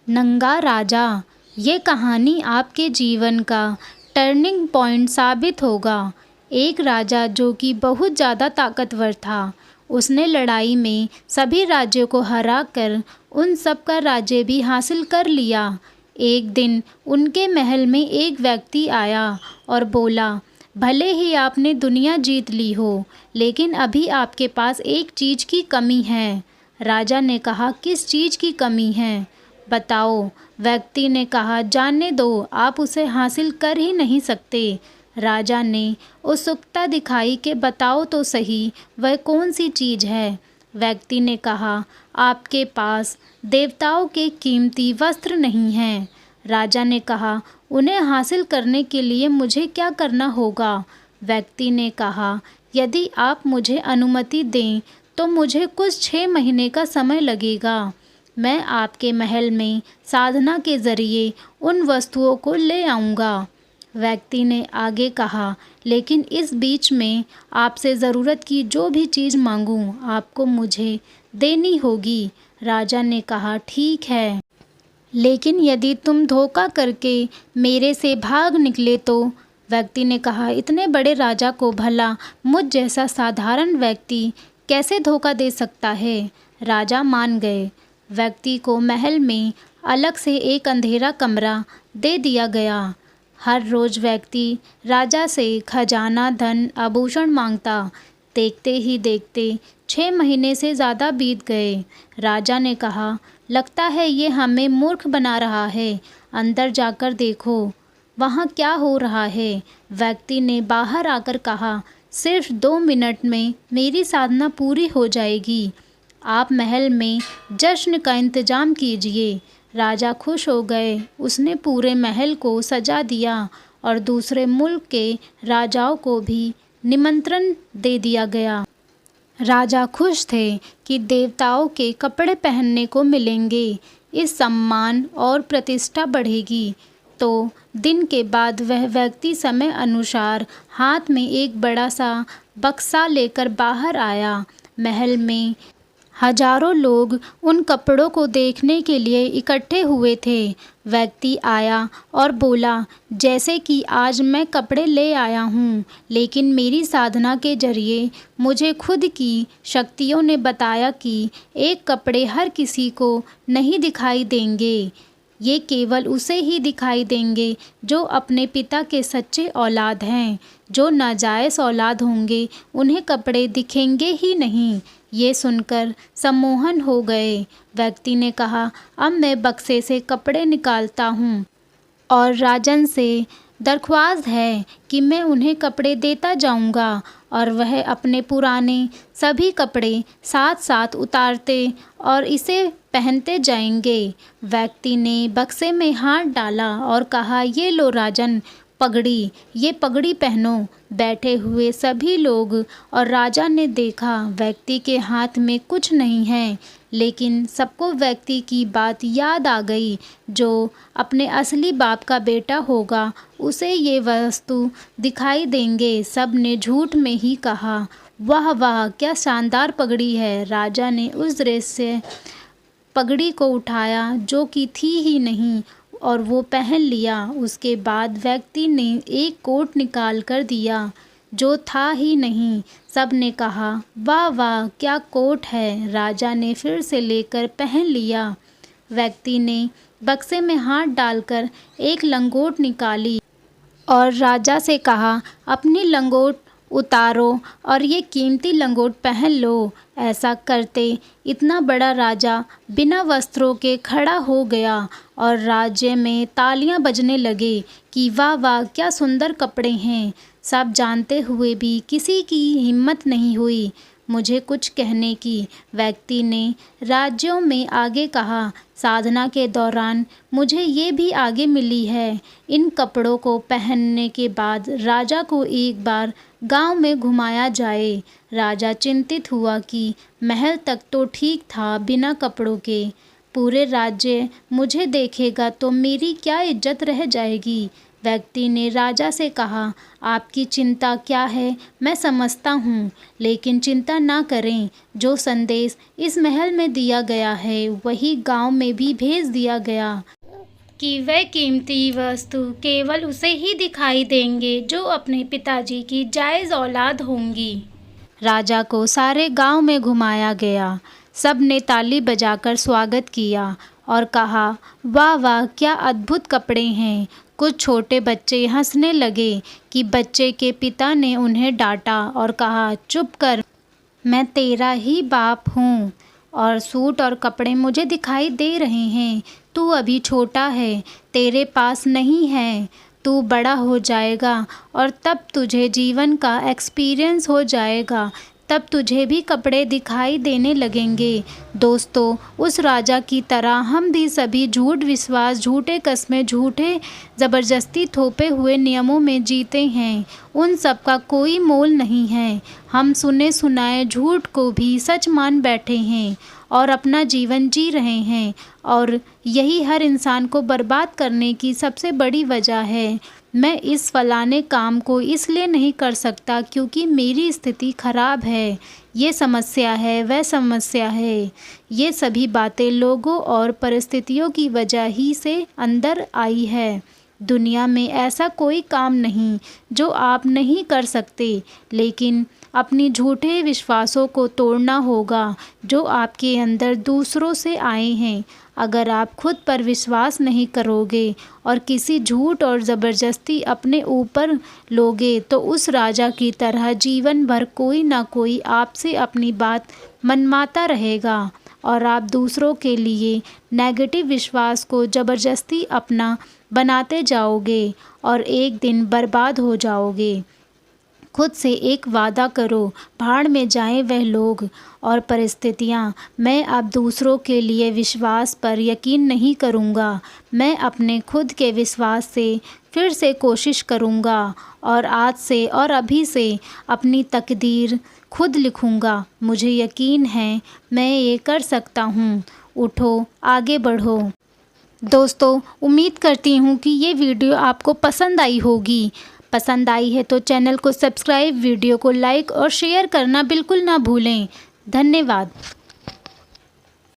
नंगा राजा। ये कहानी आपके जीवन का टर्निंग पॉइंट साबित होगा। एक राजा जो कि बहुत ज़्यादा ताकतवर था, उसने लड़ाई में सभी राज्यों को हराकर उन सब का राज्य भी हासिल कर लिया। एक दिन उनके महल में एक व्यक्ति आया और बोला, भले ही आपने दुनिया जीत ली हो, लेकिन अभी आपके पास एक चीज़ की कमी है। राजा ने कहा, किस चीज़ की कमी है, बताओ। व्यक्ति ने कहा, जानने दो, आप उसे हासिल कर ही नहीं सकते। राजा ने उत्सुकता दिखाई कि बताओ तो सही, वह कौन सी चीज़ है। व्यक्ति ने कहा, आपके पास देवताओं के कीमती वस्त्र नहीं हैं। राजा ने कहा, उन्हें हासिल करने के लिए मुझे क्या करना होगा। व्यक्ति ने कहा, यदि आप मुझे अनुमति दें तो मुझे कुछ 6 महीने का समय लगेगा। मैं आपके महल में साधना के ज़रिए उन वस्तुओं को ले आऊँगा। व्यक्ति ने आगे कहा, लेकिन इस बीच में आपसे ज़रूरत की जो भी चीज़ मांगूं, आपको मुझे देनी होगी। राजा ने कहा, ठीक है, लेकिन यदि तुम धोखा करके मेरे से भाग निकले तो। व्यक्ति ने कहा, इतने बड़े राजा को भला मुझ जैसा साधारण व्यक्ति कैसे धोखा दे सकता है। राजा मान गए। व्यक्ति को महल में अलग से एक अंधेरा कमरा दे दिया गया। हर रोज़ व्यक्ति राजा से खजाना, धन, आभूषण मांगता। देखते ही देखते 6 महीने से ज़्यादा बीत गए। राजा ने कहा, लगता है ये हमें मूर्ख बना रहा है। अंदर जाकर देखो, वहाँ क्या हो रहा है। व्यक्ति ने बाहर आकर कहा, सिर्फ 2 मिनट में मेरी साधना पूरी हो जाएगी। आप महल में जश्न का इंतज़ाम कीजिए। राजा खुश हो गए। उसने पूरे महल को सजा दिया और दूसरे मुल्क के राजाओं को भी निमंत्रण दे दिया गया। राजा खुश थे कि देवताओं के कपड़े पहनने को मिलेंगे, इस सम्मान और प्रतिष्ठा बढ़ेगी। तो दिन के बाद वह व्यक्ति समय अनुसार हाथ में एक बड़ा सा बक्सा लेकर बाहर आया। महल में हजारों लोग उन कपड़ों को देखने के लिए इकट्ठे हुए थे। व्यक्ति आया और बोला, जैसे कि आज मैं कपड़े ले आया हूँ, लेकिन मेरी साधना के जरिए मुझे खुद की शक्तियों ने बताया कि एक कपड़े हर किसी को नहीं दिखाई देंगे। ये केवल उसे ही दिखाई देंगे जो अपने पिता के सच्चे औलाद हैं। जो नाजायज़ औलाद होंगे उन्हें कपड़े दिखेंगे ही नहीं। ये सुनकर सम्मोहन हो गए। व्यक्ति ने कहा, अब मैं बक्से से कपड़े निकालता हूँ और राजन से दरख्वास्त है कि मैं उन्हें कपड़े देता जाऊंगा। और वह अपने पुराने सभी कपड़े साथ साथ उतारते और इसे पहनते जाएंगे। व्यक्ति ने बक्से में हाथ डाला और कहा, ये लो राजन, पगड़ी, ये पगड़ी पहनो। बैठे हुए सभी लोग और राजा ने देखा व्यक्ति के हाथ में कुछ नहीं है, लेकिन सबको व्यक्ति की बात याद आ गई। जो अपने असली बाप का बेटा होगा उसे ये वस्तु दिखाई देंगे। सब ने झूठ में ही कहा, वाह वाह, क्या शानदार पगड़ी है। राजा ने उस दृश्य से पगड़ी को उठाया जो कि थी ही नहीं और वो पहन लिया। उसके बाद व्यक्ति ने एक कोट निकाल कर दिया जो था ही नहीं। सब ने कहा, वाह वाह, क्या कोट है। राजा ने फिर से लेकर पहन लिया। व्यक्ति ने बक्से में हाथ डालकर एक लंगोट निकाली और राजा से कहा, अपनी लंगोट उतारो और ये कीमती लंगोट पहन लो। ऐसा करते इतना बड़ा राजा बिना वस्त्रों के खड़ा हो गया और राज्य में तालियां बजने लगे कि वाह वाह, क्या सुंदर कपड़े हैं। सब जानते हुए भी किसी की हिम्मत नहीं हुई मुझे कुछ कहने की। व्यक्ति ने राज्यों में आगे कहा, साधना के दौरान मुझे ये भी आगे मिली है। इन कपड़ों को पहनने के बाद राजा को एक बार गांव में घुमाया जाए। राजा चिंतित हुआ कि महल तक तो ठीक था बिना कपड़ों के, पूरे राज्य मुझे देखेगा तो मेरी क्या इज्जत रह जाएगी। व्यक्ति ने राजा से कहा, आपकी चिंता क्या है मैं समझता हूँ, लेकिन चिंता ना करें। जो संदेश इस महल में दिया गया है वही गांव में भी भेज दिया गया कि वह कीमती वस्तु केवल उसे ही दिखाई देंगे जो अपने पिताजी की जायज़ औलाद होंगी। राजा को सारे गांव में घुमाया गया। सब ने ताली बजाकर स्वागत किया और कहा, वाह वाह क्या अद्भुत कपड़े हैं। कुछ छोटे बच्चे हंसने लगे कि बच्चे के पिता ने उन्हें डांटा और कहा, चुप कर, मैं तेरा ही बाप हूँ और सूट और कपड़े मुझे दिखाई दे रहे हैं। तू अभी छोटा है, तेरे पास नहीं है। तू बड़ा हो जाएगा और तब तुझे जीवन का एक्सपीरियंस हो जाएगा, तब तुझे भी कपड़े दिखाई देने लगेंगे। दोस्तों, उस राजा की तरह हम भी सभी झूठ विश्वास, झूठे कस्में, झूठे ज़बरदस्ती थोपे हुए नियमों में जीते हैं। उन सब का कोई मोल नहीं है। हम सुने सुनाए झूठ को भी सच मान बैठे हैं और अपना जीवन जी रहे हैं, और यही हर इंसान को बर्बाद करने की सबसे बड़ी वजह है। मैं इस फलाने काम को इसलिए नहीं कर सकता क्योंकि मेरी स्थिति खराब है, ये समस्या है, वह समस्या है। ये सभी बातें लोगों और परिस्थितियों की वजह ही से अंदर आई है। दुनिया में ऐसा कोई काम नहीं जो आप नहीं कर सकते, लेकिन अपनी झूठे विश्वासों को तोड़ना होगा जो आपके अंदर दूसरों से आए हैं। अगर आप खुद पर विश्वास नहीं करोगे और किसी झूठ और ज़बरदस्ती अपने ऊपर लोगे तो उस राजा की तरह जीवन भर कोई ना कोई आपसे अपनी बात मनवाता रहेगा और आप दूसरों के लिए नेगेटिव विश्वास को ज़बरदस्ती अपना बनाते जाओगे और एक दिन बर्बाद हो जाओगे। खुद से एक वादा करो, भाड़ में जाएं वह लोग और परिस्थितियाँ। मैं अब दूसरों के लिए विश्वास पर यकीन नहीं करूँगा। मैं अपने खुद के विश्वास से फिर से कोशिश करूँगा और आज से और अभी से अपनी तकदीर खुद लिखूँगा। मुझे यकीन है मैं ये कर सकता हूँ। उठो, आगे बढ़ो। दोस्तों, उम्मीद करती हूँ कि ये वीडियो आपको पसंद आई होगी। पसंद आई है तो चैनल को सब्सक्राइब, वीडियो को लाइक और शेयर करना बिल्कुल ना भूलें। धन्यवाद।